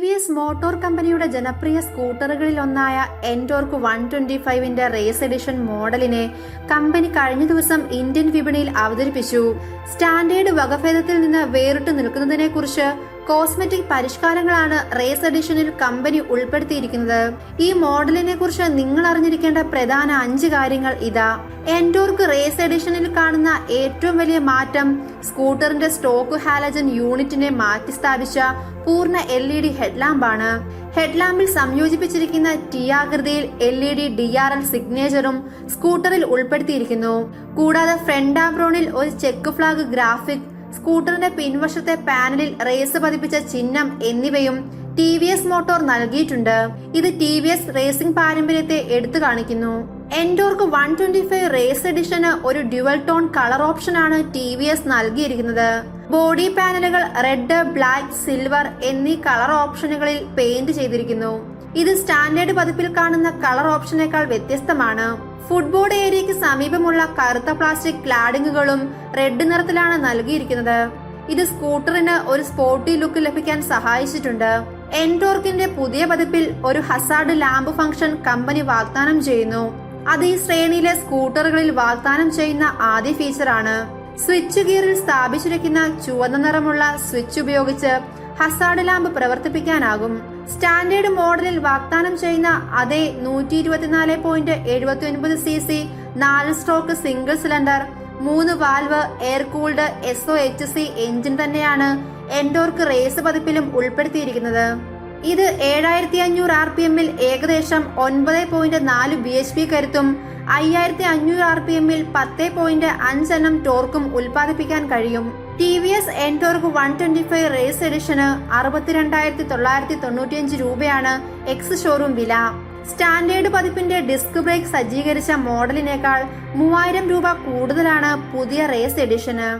TVS motor കമ്പനിയുടെ ജനപ്രിയ സ്കൂട്ടറുകളിൽ ഒന്നായ എൻടോർക്ക് 125ന്റെ റേസ് എഡിഷൻ മോഡലിനെ കമ്പനി കഴിഞ്ഞ ദിവസം ഇന്ത്യൻ വിപണിയിൽ അവതരിപ്പിച്ചു. സ്റ്റാൻഡേർഡ് വകഭേദത്തിൽ നിന്ന് വേറിട്ട് നിൽക്കുന്നതിനെക്കുറിച്ച് കോസ്മെറ്റിക് പരിഷ്കാരങ്ങളാണ് റേസ് എഡിഷനിൽ കമ്പനി ഉൾപ്പെടുത്തിയിരിക്കുന്നത്. ഈ മോഡലിനെ കുറിച്ച് നിങ്ങൾ അറിഞ്ഞിരിക്കേണ്ട പ്രധാന 5 കാര്യങ്ങൾ ഇതാ. എൻടോർക്ക് റേസ് എഡിഷനിൽ കാണുന്ന ഏറ്റവും വലിയ മാറ്റം സ്കൂട്ടറിന്റെ സ്റ്റോക്ക് ഹാലജൻ യൂണിറ്റിനെ മാറ്റി സ്ഥാപിച്ച പൂർണ്ണ LED ഹെഡ്ലാമ്പാണ്. ഹെഡ്ലാമ്പിൽ സംയോജിപ്പിച്ചിരിക്കുന്ന T ആകൃതിയിൽ LED DRL സിഗ്നേച്ചറും സ്കൂട്ടറിൽ ഉൾപ്പെടുത്തിയിരിക്കുന്നു. കൂടാതെ ഫ്രണ്ട് ആബ്രോണിൽ ഒരു ചെക്ക് ഫ്ലാഗ് ഗ്രാഫിക്, സ്കൂട്ടറിന്റെ പിൻവശത്തെ പാനലിൽ റേസ് പതിപ്പിച്ച ചിഹ്നം എന്നിവയും TVS മോട്ടോർ നൽകിയിട്ടുണ്ട്. ഇത് TVS റേസിംഗ് പാരമ്പര്യത്തെ എടുത്തു കാണിക്കുന്നു. എൻടോർക്ക് 125 റേസ് എഡിഷന് ഒരു ഡ്യുവൽ ടോൺ കളർ ഓപ്ഷനാണ് TVS നൽകിയിരിക്കുന്നത്. ബോഡി പാനലുകൾ റെഡ്, ബ്ലാക്ക്, സിൽവർ എന്നീ കളർ ഓപ്ഷനുകളിൽ പെയിന്റ് ചെയ്തിരിക്കുന്നു. ഇത് സ്റ്റാൻഡേർഡ് പതിപ്പിൽ കാണുന്ന കളർ ഓപ്ഷനേക്കാൾ വ്യത്യസ്തമാണ്. ഫുട്ബോർഡ് ഏരിയയ്ക്ക് സമീപമുള്ള കറുത്ത പ്ലാസ്റ്റിക് ക്ലാഡിങ്ങുകളും റെഡ് നിറത്തിലാണ് നൽകിയിരിക്കുന്നത്. ഇത് സ്കൂട്ടറിന് ഒരു സ്പോർട്ടി ലുക്ക് ലഭിക്കാൻ സഹായിച്ചിട്ടുണ്ട്. എൻടോർക്കിന്റെ പുതിയ പതിപ്പിൽ ഒരു ഹസാർഡ് ലാമ്പ് ഫംഗ്ഷൻ കമ്പനി വാഗ്ദാനം ചെയ്യുന്നു. അത് ഈ ശ്രേണിയിലെ സ്കൂട്ടറുകളിൽ വാഗ്ദാനം ചെയ്യുന്ന ആദ്യ ഫീച്ചറാണ്. സ്വിച്ച് ഗിയറിൽ സ്ഥാപിച്ചിരിക്കുന്ന ചുവന്ന നിറമുള്ള സ്വിച്ച് ഉപയോഗിച്ച് ഹസാർഡ് ലാമ്പ് പ്രവർത്തിപ്പിക്കാനാകും. സ്റ്റാൻഡേർഡ് മോഡലിൽ വാഗ്ദാനം ചെയ്യുന്ന അതേ 124.79 cc 4 stroke single cylinder 3 valve air cooled SOHC engine തന്നെയാണ് എൻടോർക്ക് റേസ് പതിപ്പിലും ഉൾപ്പെടുത്തിയിരിക്കുന്നത്. ഇത് 7500 RPMൽ ഏകദേശം 9.4 bhp കരുത്തും 5500 RPMൽ 10.5 Nm ടോർക്കും ഉൽപ്പാദിപ്പിക്കാൻ കഴിയും. TVS എൻടോർക്ക് 125 റേസ് എഡിഷന് 62,995 രൂപയാണ് എക്സ് ഷോറൂം വില. സ്റ്റാൻഡേർഡ് പതിപ്പിന്റെ ഡിസ്ക് ബ്രേക്ക് സജ്ജീകരിച്ച മോഡലിനേക്കാൾ 3000 രൂപ കൂടുതലാണ് പുതിയ റേസ് എഡിഷന്.